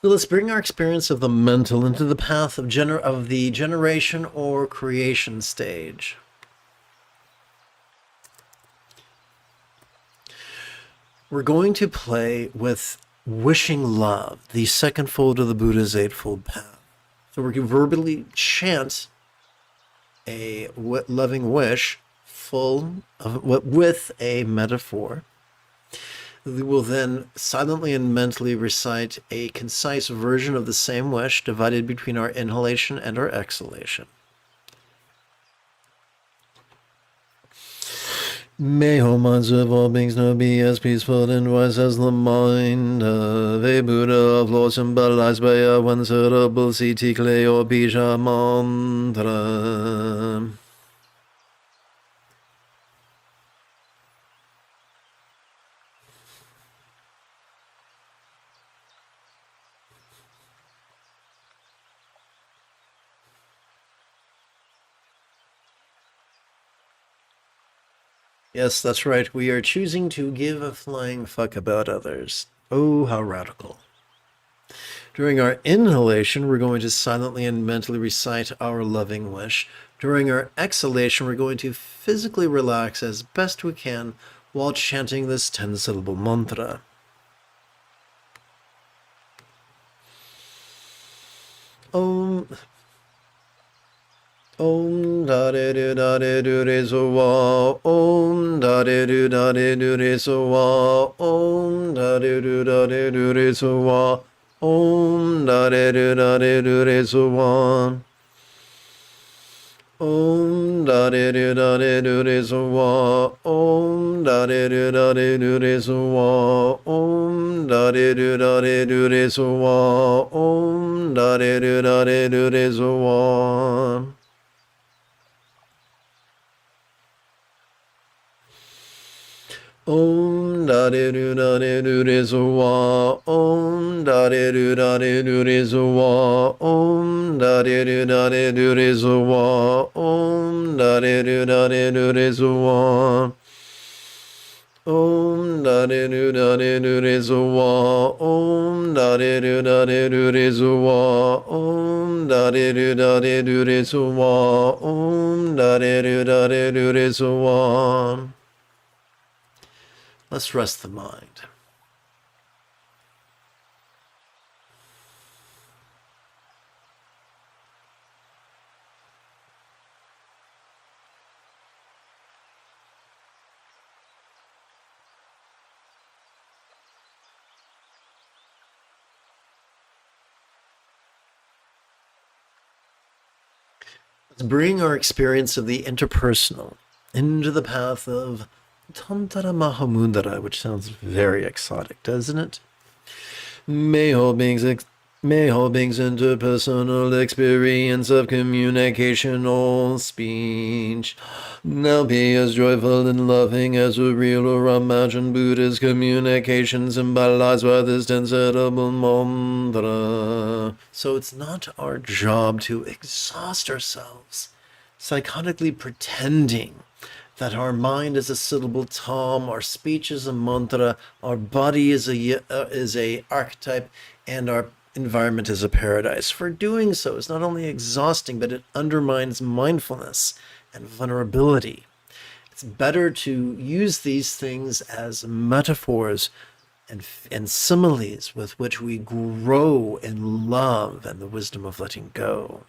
So let's bring our experience of the mental into the path of the generation or creation stage. We're going to play with wishing love, the second fold of the Buddha's Eightfold Path. So we're going to verbally chant a loving wish with a metaphor. We will then silently and mentally recite a concise version of the same wish divided between our inhalation and our exhalation. May all minds of all beings now be as peaceful and wise as the mind of a Buddha of law symbolized by a one-syllable Siti Kleo Bija mantra. Yes, that's right. We are choosing to give a flying fuck about others. Oh, how radical. During our inhalation, we're going to silently and mentally recite our loving wish. During our exhalation, we're going to physically relax as best we can while chanting this 10-syllable mantra. Om. Om da de do da de do re so wa. Om da de do da de do re so wa. Om da de do da de do re so wa. Om da de do da de do re so wa. Om da de do da de do re so wa. Om da de do da de do re so wa. Om da de do da de do re so wa. Om da de do da de do re so wa. Om da de do da de do re so wa. Om da de do da de do re so wa. Om da de do da de do re so wa. Om da de do da de do re so wa. Om da de do da de do re so wa. Om da de do da de do re so wa. Om da de do da de do re so wa. Om da de do da de do re so wa. Let's rest the mind. Let's bring our experience of the interpersonal into the path of Tantara Mahamudra, which sounds very exotic, doesn't it? May all beings interpersonal experience of communicational speech now be as joyful and loving as a real or imagined Buddha's communication symbolized by this 10-syllable mantra. So it's not our job to exhaust ourselves, psychotically pretending that our mind is a syllable tom, our speech is a mantra, our body is a archetype, and our environment is a paradise. For doing so is not only exhausting, but it undermines mindfulness and vulnerability. It's better to use these things as metaphors and similes with which we grow in love and the wisdom of letting go.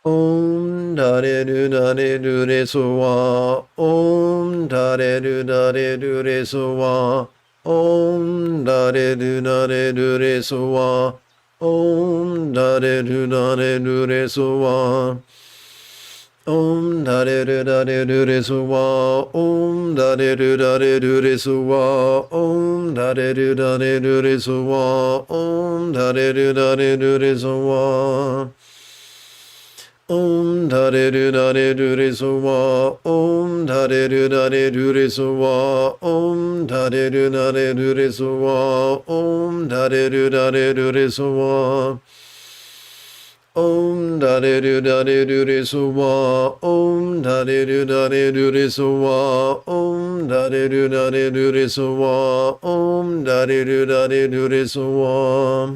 Om da de do da de do de so wa. Om da de do da de do de so wa. Om da de do da de do de so wa. Om da de do da de do de so wa. Om da de do da de do de so wa. Om da de do da de do de so wa. Om da de do da de do de so wa. Om da de do da de do de so wa. Om da de do da de do de so wa. Om da de do da de do de so wa. Om da de do da de do de so wa. Om da de do da de do de so wa. Om da de do da de do de so wa. Om da de do da de do de so wa. Om da de do da de do de so wa. Om da de do da de do de so wa.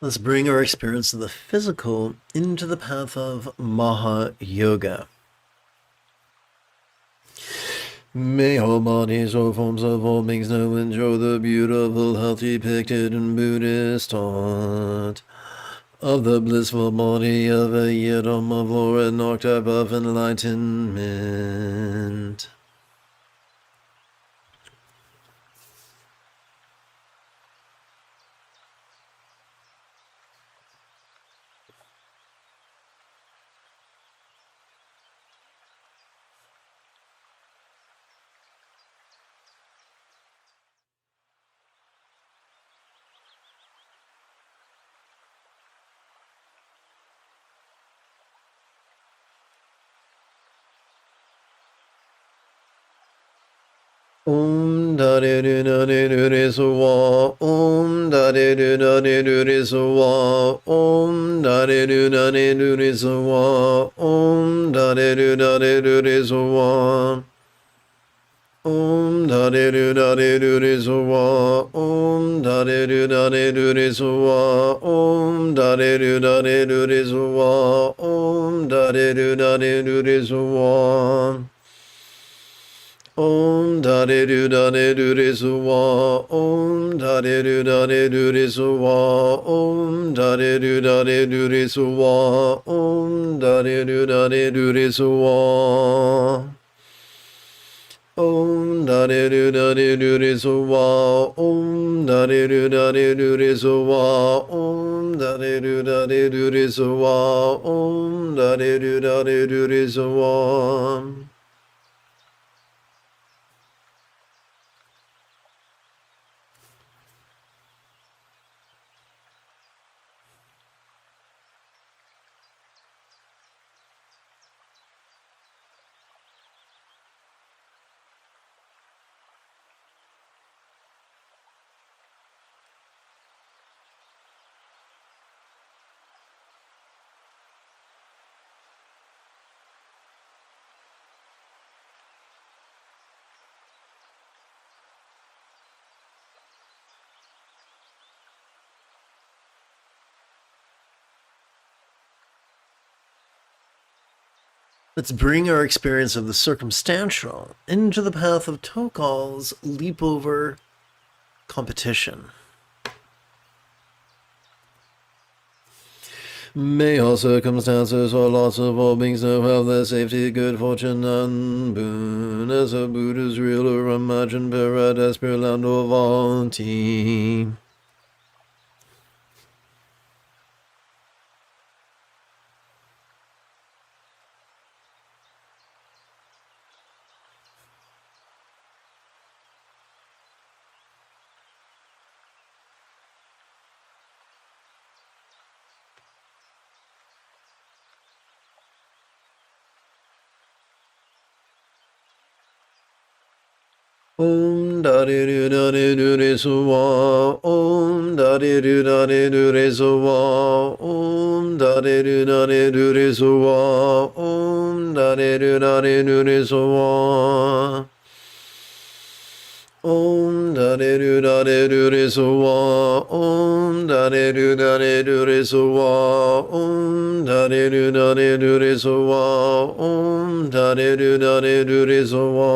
Let's bring our experience of the physical into the path of Maha Yoga. May all bodies, all forms of all beings know and enjoy the beautiful health depicted in Buddhist thought of the blissful body of a Yidam of Lord and octave of enlightenment. Om da de do da de do de so wa. Om da de do da de do de so wa. Om da de do da de do de so wa. Om da de do da de do de so wa. Om da de do da de do de so wa. Om da de do da de do de so wa. Om da de do da de do de so wa. Om da de do da de do de so wa. Om da de do da de do de so wa. Om da de do da de do de so wa. Om da de do da de do de so wa. Om da de do da de do de so wa. Om da de do da de do de so wa. Om da de do da de do de so wa. Om da de do da de do de so wa. Om da de do da de do de so wa. Let's bring our experience of the circumstantial into the path of Tokal's leap over competition. May all circumstances or lots of all beings know have their safety, good fortune, and boon as a Buddha's real or imagined paradise, pure land or vaunty. Om da de do da de do de so wa. Om da de do da de do de so wa. Om da de do da de do de so wa. Om da de do da de do de so wa. Om da de do da de do de so wa. Om da de do da de do de so wa. Om da de do da de do de so wa. Om da de do da de do de so wa.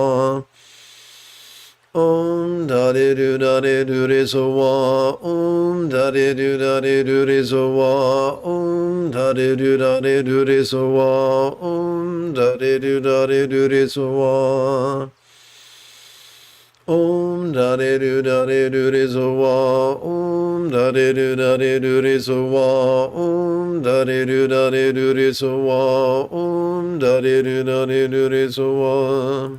Om da de do da de do de so wa. Om da de do da de do de so wa. Om da de do da de do de so wa. Om da de do da de do de so wa. Om da de do da de do de so wa. Om da de do da de do de so wa. Om da de do da de do de so wa. Om da de do da de do de so wa.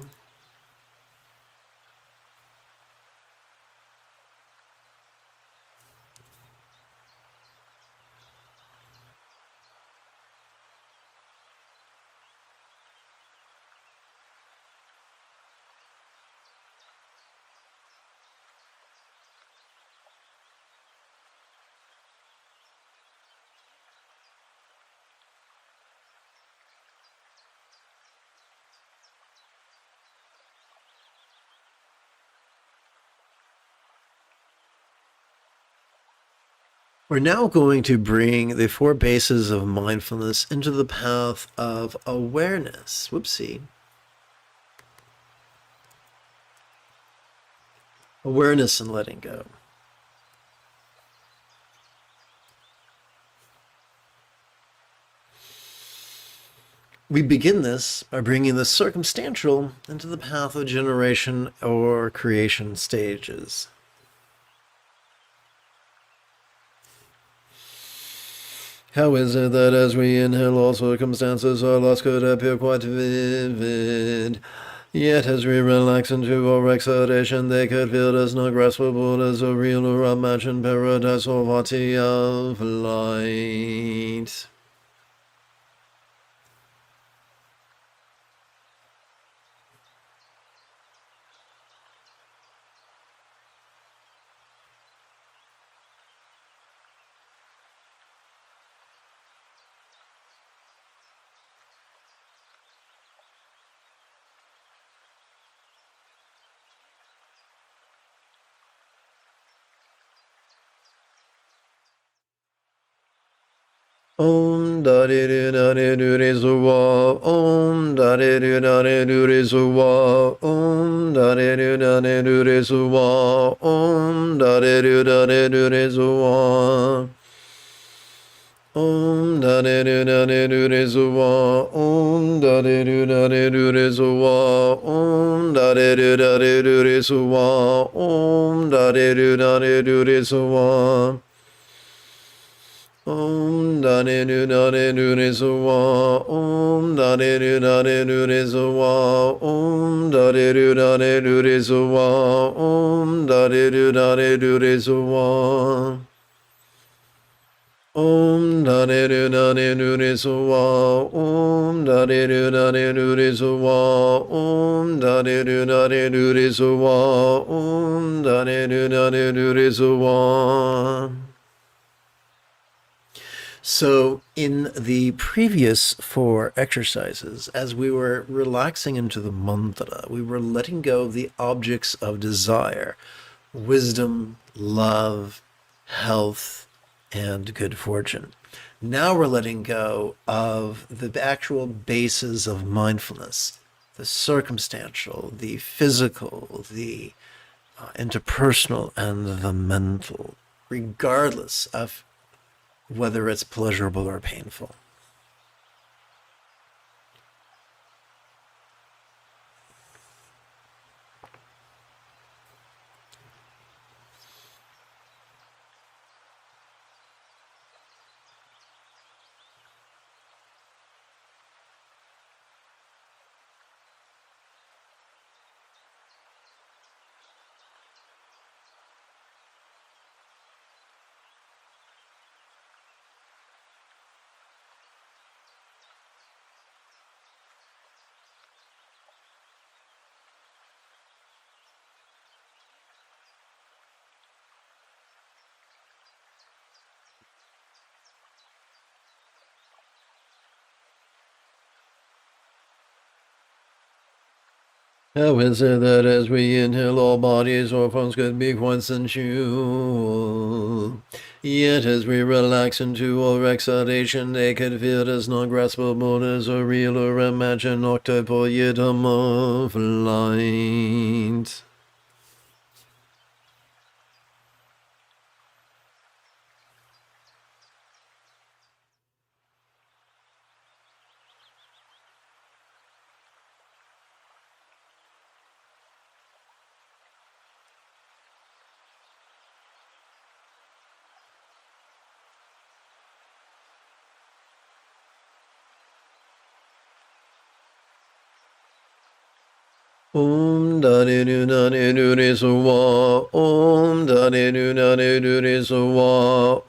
We're now going to bring the 4 bases of mindfulness into the path of awareness. Whoopsie. Awareness and letting go. We begin this by bringing the circumstantial into the path of generation or creation stages. How is it that as we inhale, all circumstances our loss could appear quite vivid? Yet as we relax into our exhalation, they could feel as not graspable as a real or imagined paradise or body of light. Om da de do da de do de so wa. Om da de do da de do de so wa. Om da de do da de do de so wa. Om da de do da de do de so wa. Om da de do da de do de so wa. Om da de do da de do de so wa. Om da de do da de do de so wa. Om da de do da de do de so wa. Om da de do da de do de so wa. Om da de do da de do de so wa. Om da de do da de do de so wa. Om da de do da de do de so wa. Om da de do da de do de so wa. Om da de do da de do de so wa. Om da de do da de do de so wa. Om da de do da de do de so wa. So in the previous 4 exercises, as we were relaxing into the mantra, we were letting go of the objects of desire, wisdom, love, health, and good fortune. Now we're letting go of the actual bases of mindfulness, the circumstantial, the physical, the interpersonal, and the mental, regardless of whether it's pleasurable or painful. How is it that as we inhale, our bodies or forms could be quite sensual? Yet as we relax into our exhalation, they could feel as non-graspable as a real or imagined octopoietum of light. Dani du nani du ri su wa. Dani du nani du ri su wa.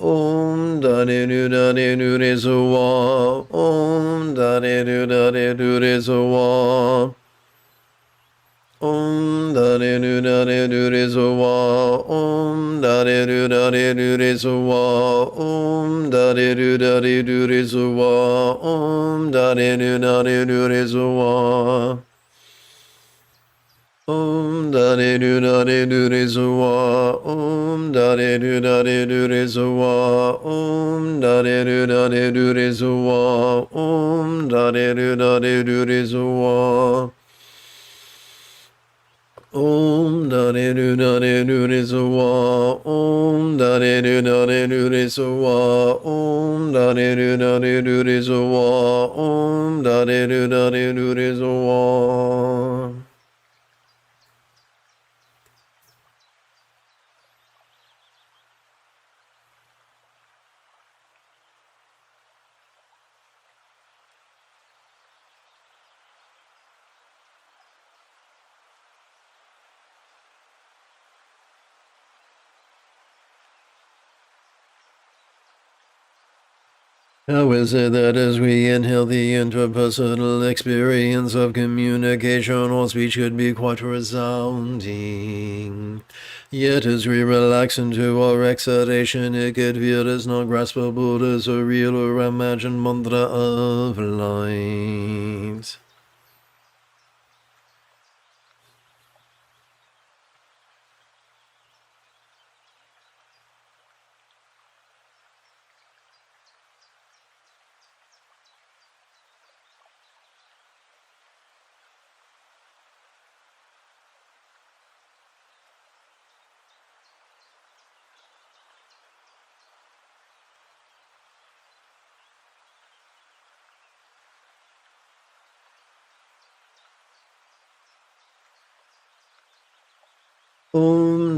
Dani du nani du ri su wa. Dani du nani du ri su wa. Dani du nani du ri su wa. Dani du nani du ri su wa. Dani du nani du ri su wa. Dani du nani du ri su wa. Dani du nani du ri su wa. Dani du nani du ri su wa. Dani du nani du ri su wa. Dani du nani du ri su wa. Dani du nani du ri su wa. Dani du nani du ri su wa. Dani du nani du ri su wa. Dani du nani du ri su wa. How is it that as we inhale, the interpersonal experience of communication or speech could be quite resounding? Yet as we relax into our exhalation, it could feel as non-graspable as a real or imagined mantra of light.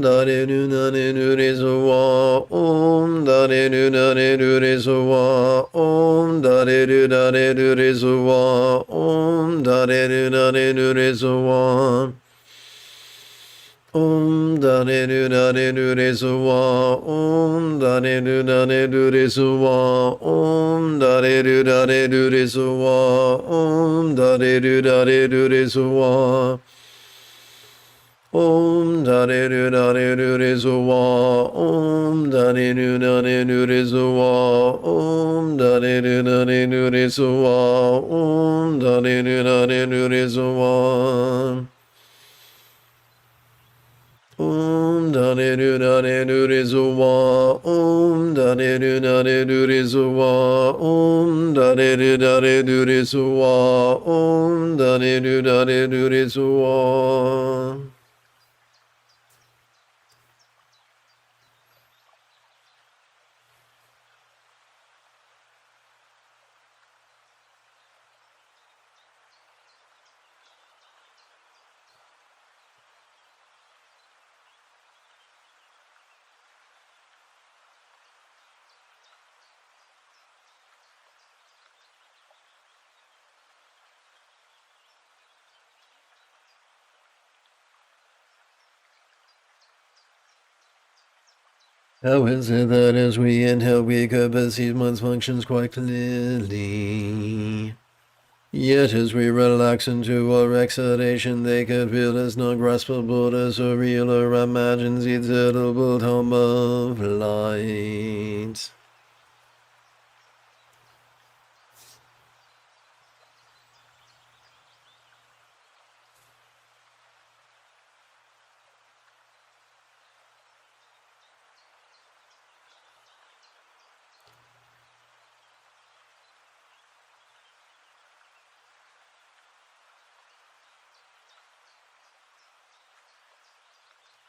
Dani du nani du ri su wa. Dani du nani du ri su wa. Dani du nani du ri su wa. Dani du nani du ri su wa. Dani du nani du ri su wa. Dani du nani du ri su wa. Dani du nani du ri su wa. Dani du nani du ri su wa. Dani du nani du ri su wa. Dani du nani du ri su wa. Dani du nani du ri su wa. Dani du nani du ri su wa. Dani du nani du ri su wa. Dani du nani du ri su wa. Dani du nani du ri su wa. Dani du nani du ri su wa. How is it that as we inhale, we could perceive one's functions quite clearly? Yet as we relax into our exhalation, they could feel as non-graspable as a real or imagined eternal home of light.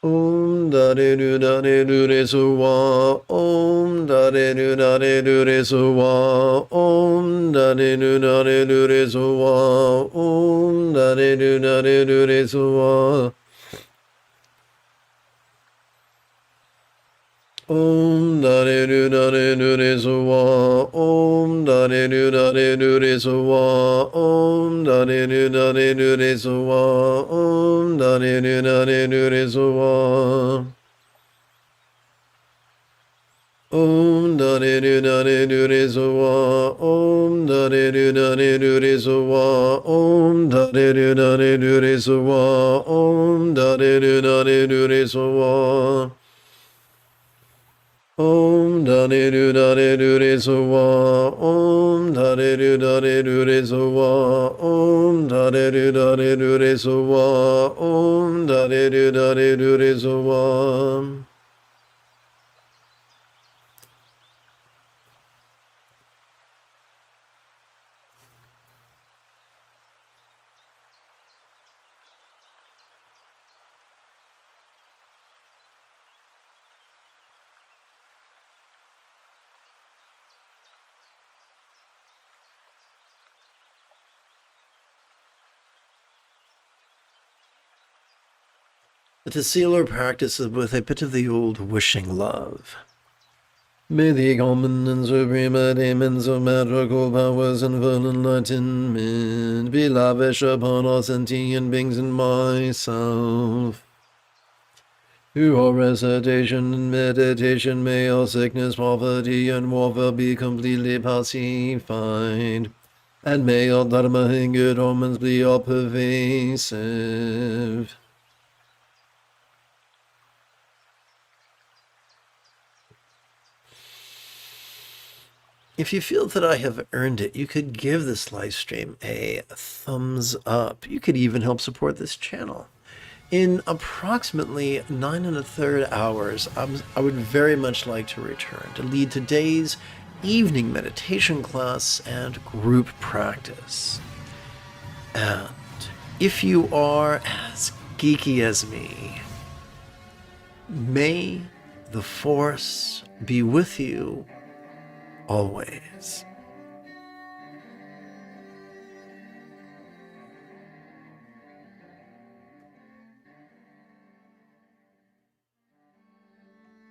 Om dare nu dare nu re so wa. Om dare nu dare nu re so wa. Om dare nu dare nu re so wa. Om dare nu dare nu re so wa. Om dare nu dare nu re so wa. Om dare nu dare nu re so wa. Om dare nu dare nu re so wa. Om dare nu dare nu re so wa. Om dare nu dare nu re so wa. Om dare nu dare nu re so wa. Om dare nu dare nu re so wa. Om dare nu dare nu re so wa. Om dare nu dare nu re so wa. Om dare nu dare nu re so wa. Om dare nu dare nu re so wa. Om dare nu dare nu re so wa. The sealer practices with a bit of the old wishing love. May the common and supreme attainments of magical powers and full enlightenment be lavish upon all sentient beings and myself. Through all recitation and meditation, may all sickness, poverty, and warfare be completely pacified, and may all dharma and good omens be all pervasive. If you feel that I have earned it, you could give this live stream a thumbs up. You could even help support this channel. In approximately 9 1/3 hours, I would very much like to return to lead today's evening meditation class and group practice. And if you are as geeky as me, may the Force be with you always.